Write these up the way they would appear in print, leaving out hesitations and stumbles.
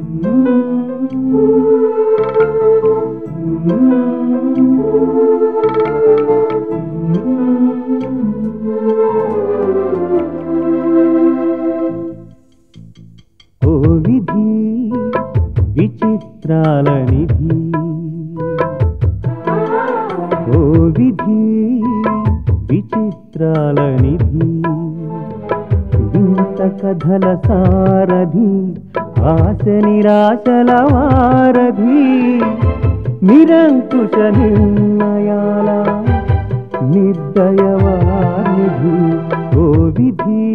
ఓ విధి విచిత్రాల నిధి, ఓ విధి విచిత్రాల నిధి, వింత కథల సారథి, ఆశ నిరాశల వారధి, నిరంకుశ నిర్ణయాల నిర్దయవానిధి, ఓ విధి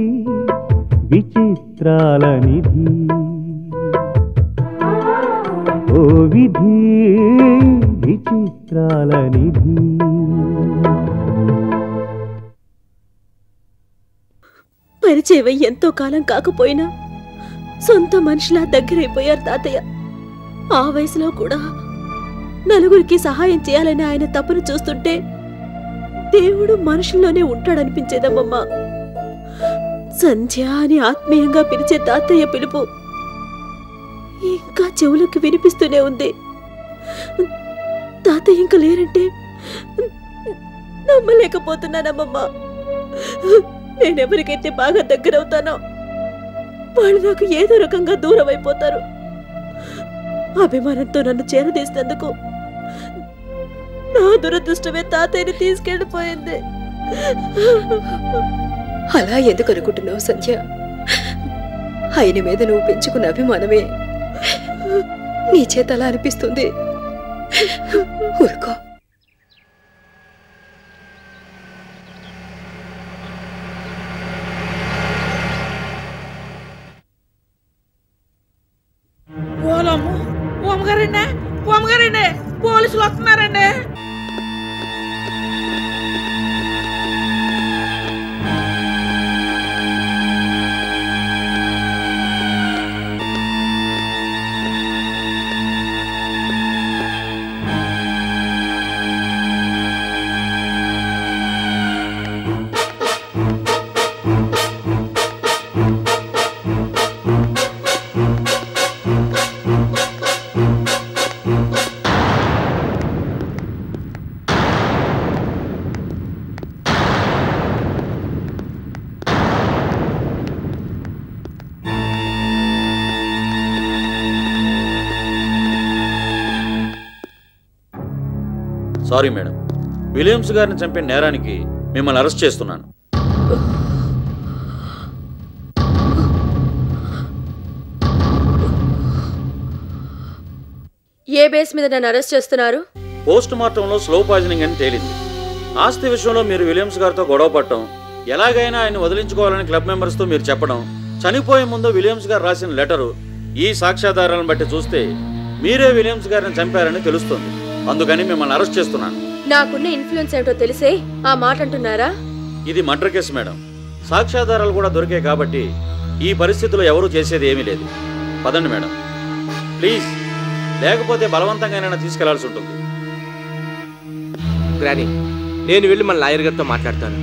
విచిత్రాల నిధి, ఓ విధి విచిత్రాల నిధి. పరిచయం ఎంతో కాలం కాకపోయినా సొంత మనిషిలా దగ్గరైపోయారు తాతయ్య. ఆ వయసులో కూడా నలుగురికి సహాయం చేయాలని ఆయన తపన చూస్తుంటే దేవుడు మనుషుల్లోనే ఉంటాడనిపించేదమ్మమ్మ. సంధ్య అని ఆత్మీయంగా పిలిచే తాతయ్య పిలుపు ఇంకా చెవులకు వినిపిస్తూనే ఉంది. తాతయ్య ఇంకా లేరంటే నమ్మలేకపోతున్నానమ్మమ్మ. నేనెవరికైతే బాగా దగ్గరవుతానో వాళ్ళు నాకు ఏదో రకంగా దూరం అయిపోతారు. అభిమానంతో నన్ను చేరదీసినందుకు నా దురదృష్టమే తాతయ్యని తీసుకెళ్ళిపోయింది. అలా ఎందుకు అనుకుంటున్నావు సంధ్య? ఆయన మీద నువ్వు పెంచుకున్న అభిమానమే నీ చేత అలా అనిపిస్తుంది. ఊరుకో. ఓమగారండి, పోలీసులు వస్తున్నారండి. సారీ మేడం, విలియమ్స్ గారిని చంపిన నేరానికి మిమ్మల్ని అరెస్ట్ చేస్తున్నాను. ఏ బేస్ మీద నన్ను అరెస్ట్ చేస్తున్నారు? పోస్ట్ మార్టంలో స్లో పాయిజనింగ్ అని తేలింది. ఆస్తి విషయంలో మీరు విలియమ్స్ గారితో గొడవ పడటం, ఎలాగైనా ఆయన వదిలించుకోవాలని క్లబ్ మెంబర్స్తో మీరు చెప్పడం, చనిపోయే ముందు విలియమ్స్ గారు రాసిన లెటరు, ఈ సాక్ష్యాధారాలను బట్టి చూస్తే మీరే విలియమ్స్ గారిని చంపారని తెలుస్తుంది. అందుకని మిమ్మల్ని అరెస్ట్ చేస్తున్నాను. నాకున్న ఇన్ఫ్లుయెన్స్ ఏమిటో తెలిసే ఆ మాట అంటున్నారా? ఇది మర్డర్ కేసు మేడం. సాక్ష్యాధారాలు కూడా దొరికాయి కాబట్టి ఈ పరిస్థితిలో ఎవరూ చేసేది ఏమీ లేదు. పదండి మేడం ప్లీజ్, లేకపోతే బలవంతంగానైనా తీసుకెళ్లాల్సి ఉంటుంది. గ్రానీ, నేను వెళ్ళి మన లాయర్ గారితో మాట్లాడతాను.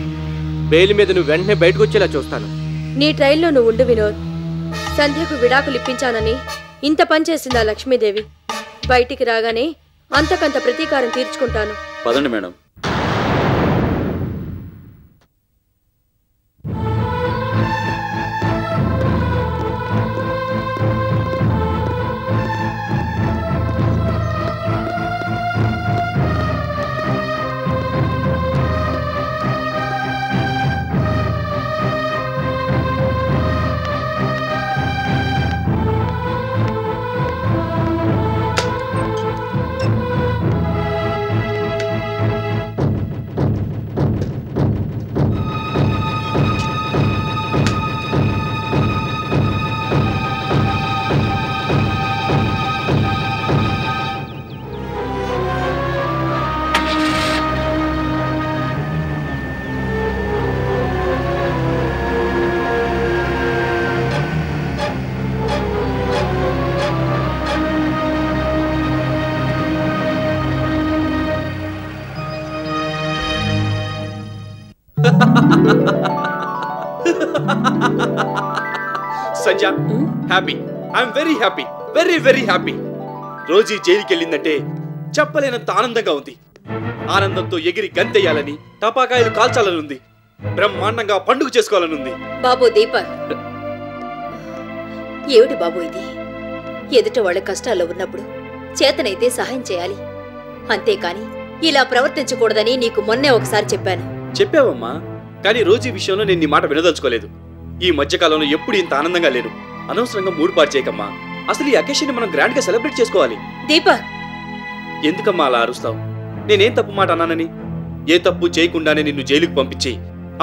బెయిల్ మీద నువ్వు వెంటనే బయటకు వచ్చేలా చూస్తాను. నీ ట్రైల్లో నువ్వు ఉండు వినోద్. సంధ్యకు విడాకులు ఇప్పించానని ఇంత పని చేసిందా లక్ష్మీదేవి. బయటికి రాగానే అంతకంత ప్రతీకారం తీర్చుకుంటాను. పదండి మేడం. Sanja, happy. I'm very happy. Very very happy. Rosie జైలుకి వెళ్ళిందంటే చెప్పలేనంత ఆనందంగా ఉంది. ఆనందంతో ఎగిరి గంతెయ్యాలని, టపాకాయలు కాల్చాలని ఉంది. బ్రహ్మాండంగా పండుగ చేసుకోవాలని ఉంది. బాబు దీపక్, ఏమిటి బాబు ఇది? ఎదుట వాళ్ళ కష్టాల్లో ఉన్నప్పుడు చేతనైతే సహాయం చేయాలి, అంతేకాని ఇలా ప్రవర్తించకూడదని నీకు మొన్నే ఒకసారి చెప్పాను. చెప్పావమ్మా, కానీ రోజీ విషయంలో నేను నీ మాట వినదలుచుకోలేదు. ఈ మధ్యకాలంలో ఎప్పుడు ఇంత ఆనందంగా లేను. అనవసరంగా మూడు పాటు చేయకమ్మా. అసలు ఈ అకేషన్ మనం గ్రాండ్ గా సెలబ్రేట్ చేసుకోవాలి. దీపక్, ఎందుకమ్మా అలా అరుస్తావు? నేనేం తప్పు మాట అన్నానని? ఏ తప్పు చేయకుండానే నిన్ను జైలుకు పంపించి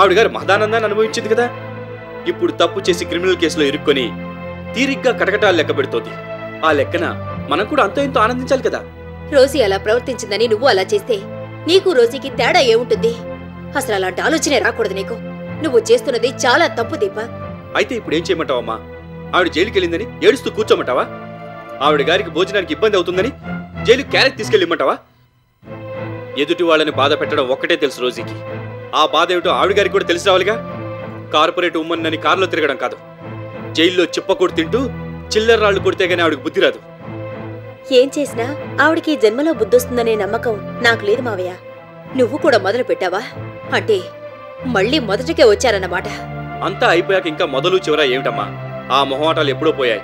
ఆవిడ గారు మహదానందాన్ని అనుభవించింది కదా. ఇప్పుడు తప్పు చేసి క్రిమినల్ కేసులో ఇరుక్కొని తీరిగ్గా కటకటాలు లెక్క పెడుతోంది. ఆ లెక్కన మనం కూడా అంతో ఇంతో ఆనందించాలి కదా. రోజీ అలా ప్రవర్తించిందని నువ్వు అలా చేస్తే నీకు రోజీకి తేడా ఏముంటుంది? అసలు అలాంటి ఆలోచనే రాకూడదు నీకు. నువ్వు చేస్తున్నది చాలా తప్పు దీపక్. అయితే ఇప్పుడు ఏం చేయమంటావమ్మా? ఆవిడ జైలుకి వెళ్ళిందని ఏడుస్తూ కూర్చోమంటావా? ఆవిడ గారికి భోజనానికి ఇబ్బంది అవుతుందని జైలు క్యారెట్ తీసుకెళ్ళిమ్మంటావా? ఎదుటి వాళ్ళని బాధ పెట్టడం ఒక్కటే తెలుసు రోజీకి. ఆ బాధ ఏమిటో ఆవిడ గారికి కూడా తెలిసి రావాలిగా. కార్పొరేట్ ఉమ్మన్ అని కారులో తిరగడం కాదు, జైల్లో చిప్పకూడు తింటూ చిల్లర రాళ్లు కొడితే గానీ ఆవిడకి బుద్ధి రాదు. ఏం చేసినా ఆవిడకి జన్మలో బుద్ధొస్తుందనే నమ్మకం నాకు లేదు మావయ్య. నువ్వు కూడా మొదలు పెట్టావా? అంటే మళ్ళీ మొదటికే వచ్చారన్నమాట. అంతా అయిపోయాక ఇంకా మొదలు చివర ఏమిటమ్మా? ఆ మొహమాటాలు ఎప్పుడో పోయాయి.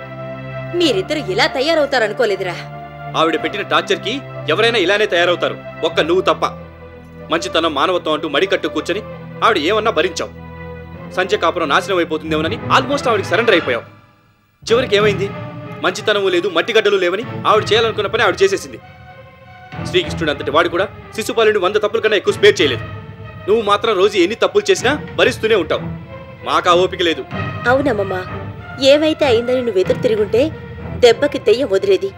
మీరిద్దరు ఇలా తయారవుతారనుకోలేదురా. ఆవిడ పెట్టిన టార్చర్కి ఎవరైనా ఇలానే తయారవుతారు, ఒక్క నువ్వు తప్ప. మంచితనం, మానవత్వం అంటూ మడికట్టు కూర్చొని ఆవిడ ఏమన్నా భరించావు. సంజయ్ కాపురం నాశనం అయిపోతుందేమోనని ఆల్మోస్ట్ ఆవిడకి సరెండర్ అయిపోయావు. చివరికి ఏమైంది? మంచితనము లేదు, మట్టిగడ్డలు లేవని ఆవిడ చేయాలనుకున్న పని ఆవిడ చేసేసింది. శ్రీకృష్ణుడు అంతటి వాడు కూడా శిశుపాలుని 100 తప్పుల కన్నా ఎక్కువ స్పేర్ చేయలేదు. నువ్వు మాత్రం రోజు ఎన్ని తప్పులు చేసినా భరిస్తూనే ఉంటావు. మాకా ఓపిక లేదు. అవునమ్మమ్మా, ఏమైతే అయిందని నువ్వు ఎదురు తిరుగుంటే దెబ్బకి తెయ్య వదిలేది,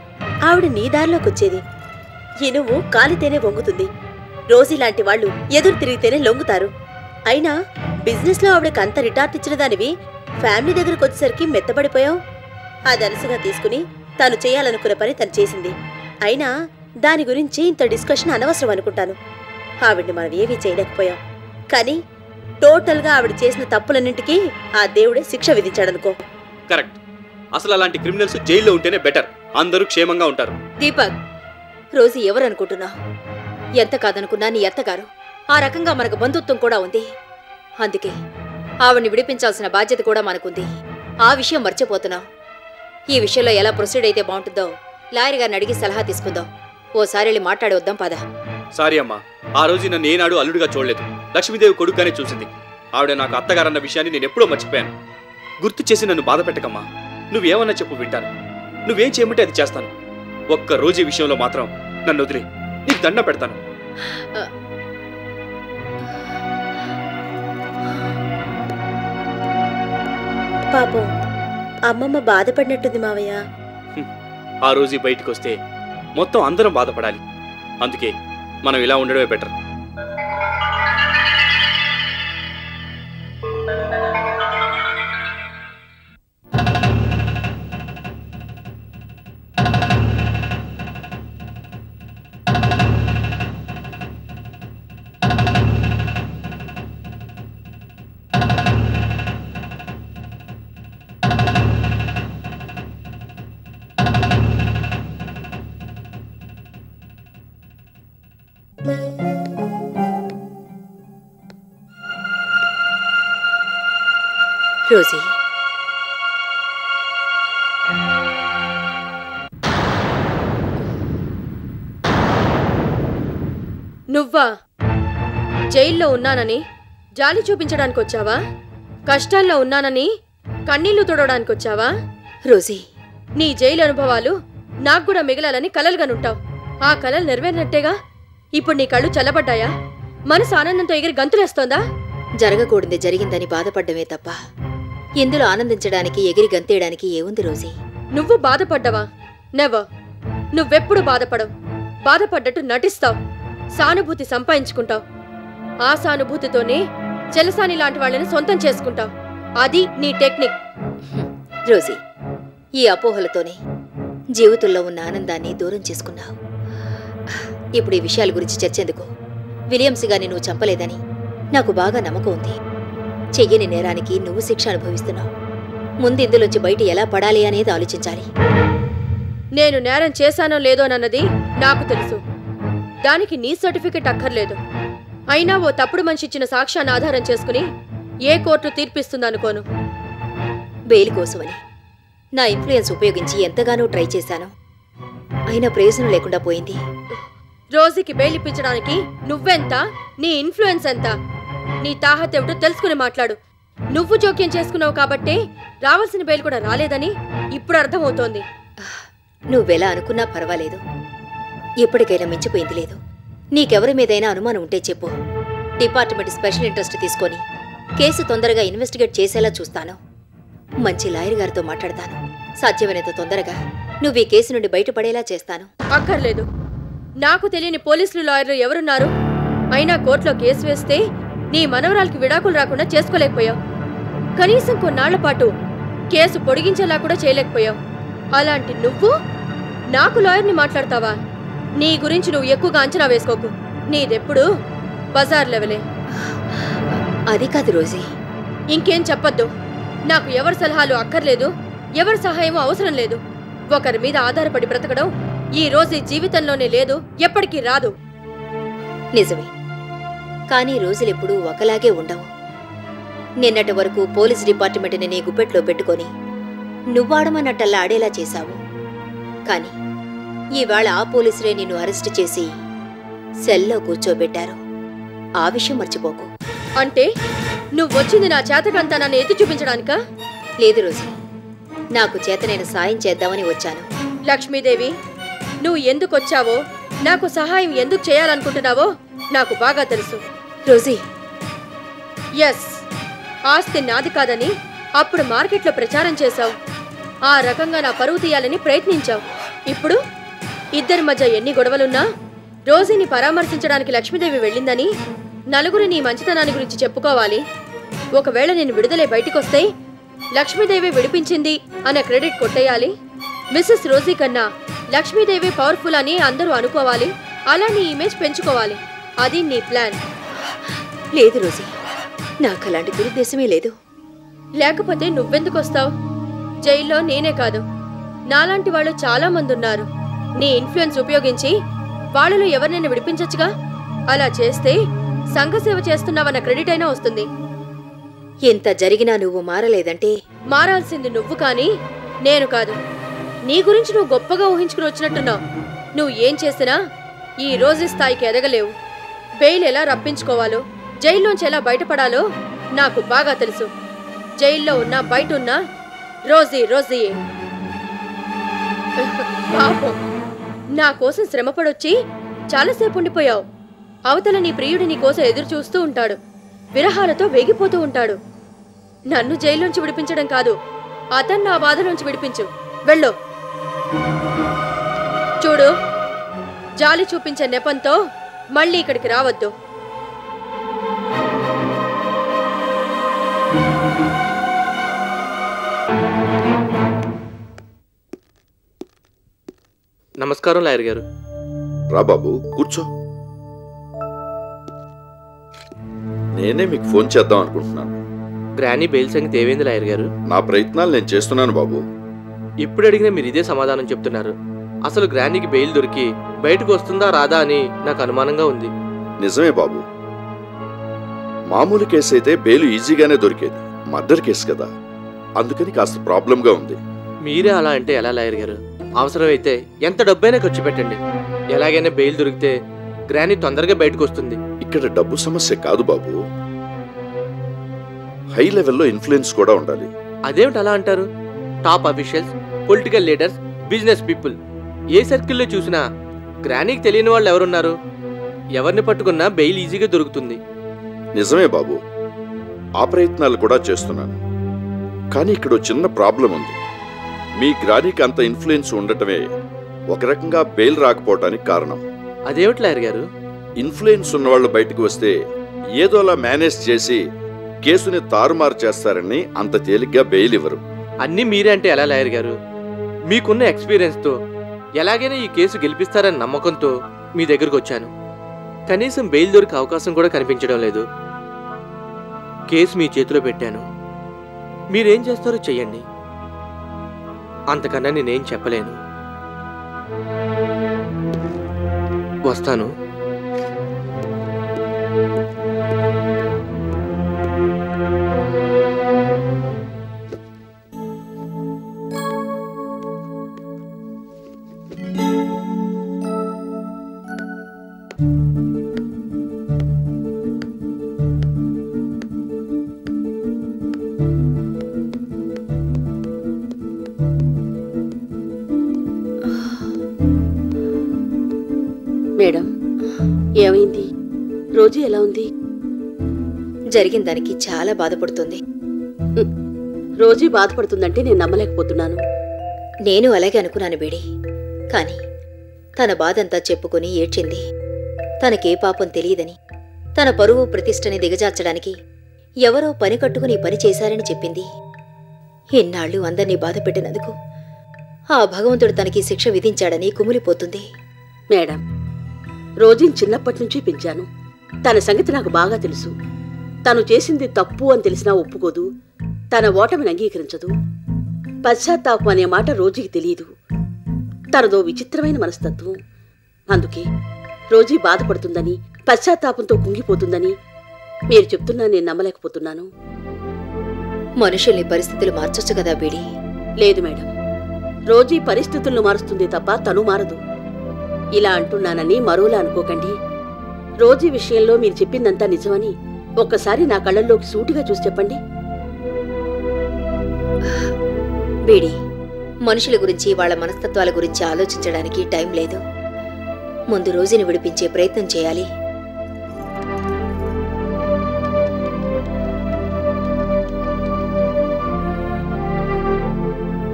ఆవిడ నీ దారిలోకొచ్చేది. ఇనువు కాలితేనే వంగుతుంది. రోజీలాంటి వాళ్ళు ఎదురు తిరిగితేనే లొంగుతారు. అయినా బిజినెస్ లో ఆవిడకి అంత రిటార్ట్ ఇచ్చిన దానివి ఫ్యామిలీ దగ్గరకు వచ్చేసరికి మెత్తబడిపోయావు. అది అలసుగా తీసుకుని తాను చేయాలనుకున్న పని తను చేసింది. అయినా దాని గురించి ఇంత డిస్కషన్ అనవసరం అనుకుంటాను. ఆవిడ్ని మనం ఏమీ చేయలేకపోయాం, కానీ టోటల్గా ఆవిడ చేసిన తప్పులన్నింటికీ ఆ దేవుడే శిక్ష విధించాడనుకో. కరెక్ట్. అసలు అలాంటి క్రిమినల్స్ జైల్లో ఉంటేనే బెటర్. అందరూ క్షేమంగా ఉంటారు. దీపక్, రోజీ ఎవరనుకుంటున్నా? ఎంత కాదనుకున్నా నీ అత్తగారు. ఆ రకంగా మనకు బంధుత్వం కూడా ఉంది. అందుకే ఆవిడ్ని విడిపించాల్సిన బాధ్యత కూడా మనకుంది. ఆ విషయం మర్చిపోతున్నాం. ఈ విషయంలో ఎలా ప్రొసీడ్ అయితే బాగుంటుందో లాయర్ గారిని అడిగి సలహా తీసుకుందాం. ఓసారి వెళ్ళి మాట్లాడి వద్దాం పద. సారీ అమ్మా, ఆ రోజు నన్ను ఏనాడు అల్లుడిగా చూడలేదు. లక్ష్మీదేవి కొడుకుగానే చూసింది. ఆవిడ నాకు అత్తగారన్న విషయాన్ని నేను ఎప్పుడో మర్చిపోయాను. గుర్తు చేసి నన్ను బాధ పెట్టకమ్మా. నువ్వేమన్నా చెప్పు, వింటాను. నువ్వేం చేయమంటే అది చేస్తాను. ఒక్క రోజు విషయంలో మాత్రం నన్ను వదిలే, నీకు దండ పెడతాను. పాపం అమ్మమ్మ బాధపడినట్టుంది మావయ్య. ఆ రోజు బయటికి వస్తే మొత్తం అందరం బాధపడాలి. అందుకే మనం ఇలా ఉండడమే బెటర్. రోజీ, నువ్వా? జైల్లో ఉన్నానని జాలి చూపించడానికి వచ్చావా? కష్టాల్లో ఉన్నానని కన్నీళ్లు తొడవడానికి వచ్చావా? రోజీ, నీ జైలు అనుభవాలు నాకు కూడా మిగలాలని కలలుగానుంటావు. ఆ కలలు నెరవేరినట్టేగా. ఇప్పుడు నీ కళ్ళు చల్లబడ్డాయా? మనసు ఆనందంతో ఎగిరి గంతులేస్తోందా? జరగకూడదు జరిగిందని బాధపడ్డమే తప్ప ఇందులో ఆనందించడానికి, ఎగిరి గంతేయడానికి ఏముంది రోజీ? నువ్వు బాధపడ్డావా? నెవర్. నువ్వెప్పుడు బాధపడవు. బాధపడ్డట్టు నటిస్తావు, సానుభూతి సంపాదించుకుంటావు. ఆ సానుభూతితోనే చెలసాని లాంటి వాళ్ళని సొంతం చేసుకుంటావు. అది నీ టెక్నిక్. రోజీ, ఈ అపోహలతోనే జీవితంలో ఉన్న ఆనందాన్ని దూరం చేసుకున్నావు. ఇప్పుడు ఈ విషయాల గురించి చర్చెందుకు? విలియమ్స్ గారిని నువ్వు చంపలేదని నాకు బాగా నమ్మకం ఉంది. చెయ్యని నేరానికి నువ్వు శిక్ష అనుభవిస్తున్నావు. ముందు ఇందులోంచి బయట ఎలా పడాలి అనేది ఆలోచించాలి. నేను నేరం చేశానో లేదోనన్నది నాకు తెలుసు. దానికి నీ సర్టిఫికెట్ అక్కర్లేదు. అయినా ఓ తప్పుడు మనిషి ఇచ్చిన సాక్ష్యాన్ని ఆధారం చేసుకుని ఏ కోర్టు తీర్పిస్తుందనుకోను. బెయిల్ కోసమని నా ఇన్ఫ్లుయెన్స్ ఉపయోగించి ఎంతగానో ట్రై చేశాను. అయినా ప్రయోజనం లేకుండా పోయింది. రోజుకి బెయిల్ ఇప్పించడానికి నువ్వెంత, నీ ఇన్ఫ్లుయెన్స్ ఎంత, నీ తాహత్ ఏమిటో తెలుసుకుని మాట్లాడు. నువ్వు జోక్యం చేసుకున్నావు కాబట్టే రావాల్సిన బెయిల్ కూడా రాలేదని ఇప్పుడు అర్థమవుతోంది. నువ్వెలా అనుకున్నా పర్వాలేదు. ఎప్పటికైనా మించిపోయింది లేదు. నీకెవరి మీదైనా అనుమానం ఉంటే చెప్పు. డిపార్ట్మెంట్ స్పెషల్ ఇంట్రెస్ట్ తీసుకొని కేసు తొందరగా ఇన్వెస్టిగేట్ చేసేలా చూస్తాను. మంచి లాయర్ గారితో మాట్లాడతాను. సాధ్యమైనంత తొందరగా నువ్వు ఈ కేసు నుండి బయటపడేలా చేస్తాను. అక్కర్లేదు. నాకు తెలియని పోలీసులు, లాయర్లు ఎవరున్నారు? అయినా కోర్టులో కేసు వేస్తే నీ మనవరాలకి విడాకులు రాకుండా చేసుకోలేకపోయావు. కనీసం కొన్నాళ్ల పాటు కేసు పొడిగించేలా కూడా చేయలేకపోయావు. అలాంటి నువ్వు నాకు లాయర్ని మాట్లాడతావా? నీ గురించి నువ్వు ఎక్కువగా అంచనా వేసుకోకు. నీదెప్పుడు బజార్ లెవెలే. అది కాదు రోజీ. ఇంకేం చెప్పొద్దు. నాకు ఎవరి సలహాలు అక్కర్లేదు, ఎవరి సహాయమూ అవసరం లేదు. ఒకరి మీద ఆధారపడి బ్రతకడం ఈ రోజు ఈ జీవితంలోనే లేదు, ఎప్పటికీ రాదు. నిజమే. కానీ రోజులెప్పుడూ ఒకలాగే ఉండవు. నిన్నటి వరకు పోలీస్ డిపార్ట్మెంట్ని నీ గుప్పెట్లో పెట్టుకొని నువ్వాడమన్నట్టల్లా ఆడేలా చేశావు. కానీ ఈవేళ ఆ పోలీసులే నిన్ను అరెస్ట్ చేసి సెల్లో కూర్చోబెట్టారు. ఆ విషయం మర్చిపోకు. అంటే నువ్వొచ్చింది నా చేతకంతా నన్ను ఎత్తి చూపించడానికా? లేదు రోజీ, నాకు చేతనైన సాయం చేద్దామని వచ్చాను. లక్ష్మీదేవి, నువ్వు ఎందుకొచ్చావో, నాకు సహాయం ఎందుకు చేయాలనుకుంటున్నావో నాకు బాగా తెలుసు. రోజీ, ఎస్, ఆస్తి నాది కాదని అప్పుడు మార్కెట్లో ప్రచారం చేశావు. ఆ రకంగా నా పరువు తీయాలని ప్రయత్నించావు. ఇప్పుడు ఇద్దరి మధ్య ఎన్ని గొడవలున్నా రోజీని పరామర్శించడానికి లక్ష్మీదేవి వెళ్ళిందని నలుగురు నీ మంచితనాన్ని గురించి చెప్పుకోవాలి. ఒకవేళ నేను విడుదలై బయటికొస్తే లక్ష్మీదేవి విడిపించింది అనే క్రెడిట్ కొట్టేయాలి. మిస్సెస్ రోజీ కన్నా లక్ష్మీదేవి పవర్ఫుల్ అని అందరూ అనుకోవాలి. అలా నీ ఇమేజ్ పెంచుకోవాలి. అది నీ ప్లాన్. లేదు రోజీ, నాకు అలాంటి దురుద్దేశమే లేదు. లేకపోతే నువ్వెందుకు వస్తావు? జైల్లో నేనే కాదు, నాలాంటి వాళ్ళు చాలా మంది ఉన్నారు. నీ ఇన్ఫ్లుయెన్స్ ఉపయోగించి వాళ్ళలో ఎవరినైనా విడిపించచ్చుగా. అలా చేస్తే సంఘసేవ చేస్తున్నావన్న క్రెడిట్ అయినా వస్తుంది. ఎంత జరిగినా నువ్వు మారలేదంటే మారాల్సింది నువ్వు కానీ నేను కాదు. నీ గురించి నువ్వు గొప్పగా ఊహించుకుని వచ్చినట్టున్నావు. నువ్వు ఏం చేసినా ఈ రోజు స్థాయికి ఎదగలేవు. బెయిల్ ఎలా రప్పించుకోవాలో, జైల్లోంచి ఎలా బయటపడాలో నాకు బాగా తెలుసు. జైల్లో ఉన్నా బయట ఉన్నా రోజీయే. పాపం, నా కోసం శ్రమపడొచ్చి చాలాసేపు ఉండిపోయావు. అవతల నీ ప్రియుడు నీ కోసం ఎదురు చూస్తూ ఉంటాడు, విరహాలతో వేగిపోతూ ఉంటాడు. నన్ను జైల్లోంచి విడిపించడం కాదు, అతను నా బాధలోంచి విడిపించు. వెళ్ళు. చూడు, జాలి చూపించే నెపంతో మళ్ళీ ఇక్కడికి రావద్దు. నమస్కారం లాయర్ గారు. రా బాబు, కూర్చో. నేనే మీకు ఫోన్ చేద్దాం అనుకుంటున్నాను. గ్రానీ బెయిల్ సంగతి ఏమైంది లాయర్ గారు? నా ప్రయత్నాలు నేను చేస్తున్నాను బాబు. ఇప్పుడు అడిగినా మీరు ఇదే సమాధానం చెప్తున్నారు. అసలు గ్రానీకి బెయిల్ దొరికి బయటకు వస్తుందా రాదా అని నాకు అనుమానంగా ఉంది. నిజమే బాబు, మామూలు కేసు అయితే బెయిల్ ఈజీగానే దొరికేది. మర్డర్ కేసు కదా, అందుకని కాస్త ప్రాబ్లంగా ఉంది. మీరే అలా అంటే ఎలా లాయర్ గారు? అవసరమైతే ఎంత డబ్బైనా ఖర్చు పెట్టండి. ఎలాగైనా బెయిల్ దొరికితే గ్రానీ తొందరగా బయటకు వస్తుంది. ఇక్కడ డబ్బు సమస్య కాదు బాబు, హై లెవెల్లో ఇన్ఫ్లుయెన్స్ కూడా ఉండాలి. అదేమిటి అలా అంటారు? Top officials, political leaders, business people, ఏ సర్కిల్లో చూసినా గ్రానీకి తెలియని వాళ్ళు ఎవరున్నారు? ఎవరిని పట్టుకున్నా బెయిల్ ఈజీగా దొరుకుతుంది. నిజమే బాబు, ఆ ప్రయత్నాలు కూడా చేస్తున్నాను. కానీ ఇక్కడ చిన్న ప్రాబ్లం ఉంది. మీ గ్రానీకి అంత ఇన్ఫ్లుయెన్స్ ఉండటమే ఒక రకంగా బెయిల్ రాకపోవడానికి కారణం. అదేమిటి లాయర్ గారు? ఇన్ఫ్లుయెన్స్ ఉన్నవాళ్ళు బయటకు వస్తే ఏదోలా మేనేజ్ చేసి కేసుని తారుమారు చేస్తారని అంత తేలిగ్గా బెయిల్ ఇవ్వరు. అన్నీ మీరే అంటే ఎలా లాయర్ గారు? మీకున్న ఎక్స్పీరియన్స్తో ఎలాగైనా ఈ కేసు గెలిపిస్తారని నమ్మకంతో మీ దగ్గరకు వచ్చాను. కనీసం బెయిల్ దొరికే అవకాశం కూడా కనిపించడం లేదు. కేసు మీ చేతిలో పెట్టాను, మీరేం చేస్తారో చెయ్యండి. అంతకన్నా నేనేం చెప్పలేను. వస్తాను. మేడం, ఏమైంది? రోజు ఎలా ఉంది? జరిగిన దానికి చాలా బాధపడుతుంది. రోజు బాధపడుతుందంటే నేను నమ్మలేకపోతున్నాను. నేను అలాగే అనుకున్నాను బేడి. కాని తన బాధంతా చెప్పుకుని ఏడ్చింది. తనకే పాపం తెలియదని, తన పరువు ప్రతిష్టని దిగజార్చడానికి ఎవరో పని కట్టుకుని పని చేశారని చెప్పింది. ఇన్నాళ్లు అందర్నీ బాధ పెట్టినందుకు ఆ భగవంతుడు తనకి శిక్ష విధించాడని కుమిలిపోతుంది. మేడం, రోజుని చిన్నప్పటి నుంచి పెంచాను. తన సంగతి నాకు బాగా తెలుసు. తను చేసింది తప్పు అని తెలిసినా ఒప్పుకోదు. తన ఓటమిని అంగీకరించదు. పశ్చాత్తాపం అనే మాట రోజుకి తెలియదు. తనదో విచిత్రమైన మనస్తత్వం. అందుకే రోజీ బాధపడుతుందని, పశ్చాత్తాపంతో కుంగిపోతుందని మీరు చెప్తున్నా నేను నమ్మలేకపోతున్నాను. మనుషుల్ని పరిస్థితులు మార్చొచ్చు కదా బీడి. లేదు మేడం, రోజీ పరిస్థితులను మారుస్తుంది తప్ప తను మారదు. ఇలా అంటున్నానని మరోలా అనుకోకండి. రోజీ విషయంలో మీరు చెప్పిందంతా నిజమని ఒక్కసారి నా కళ్ళల్లోకి సూటిగా చూసి చెప్పండి. బీడి, మనుషుల గురించి వాళ్ళ మనస్తత్వాల గురించి ఆలోచించడానికి టైం లేదు. ముందు రోజుని విడిపించే ప్రయత్నం చేయాలి.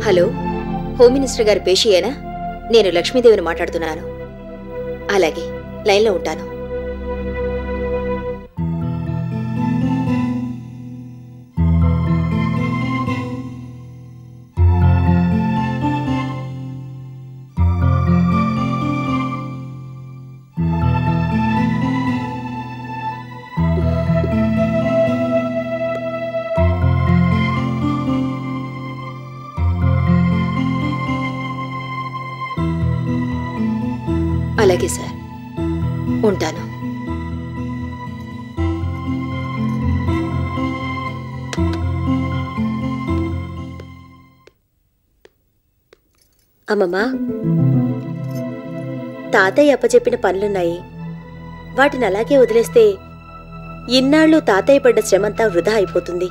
హలో, హోమ్ మినిస్టర్ గారి పేషియేనా? నేను లక్ష్మీదేవిని మాట్లాడుతున్నాను. అలాగే, లైన్లో ఉంటాను. అలాగే సార్, ఉంటాను. అమ్మమ్మా, తాతయ్య అప్పచెప్పిన పనులున్నాయి. వాటిని అలాగే వదిలేస్తే ఇన్నాళ్ళు తాతయ్య పడ్డ శ్రమంతా వృధా అయిపోతుంది.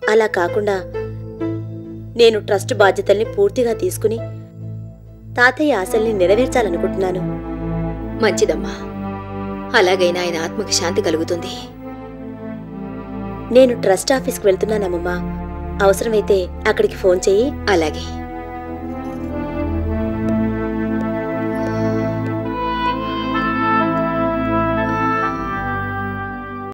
అలా కాకుండా నేను ట్రస్ట్ బాధ్యతల్ని పూర్తిగా తీసుకుని తాతయ్య ఆశల్ని నెరవేర్చాలనుకుంటున్నాను. మంచిదమ్మా, అలాగైనా ఆయన ఆత్మకి శాంతి కలుగుతుంది. నేను ట్రస్ట్ ఆఫీస్కి వెళ్తున్నానమ్మమ్మా. అవసరమైతే అక్కడికి ఫోన్ చెయ్యి. అలాగే.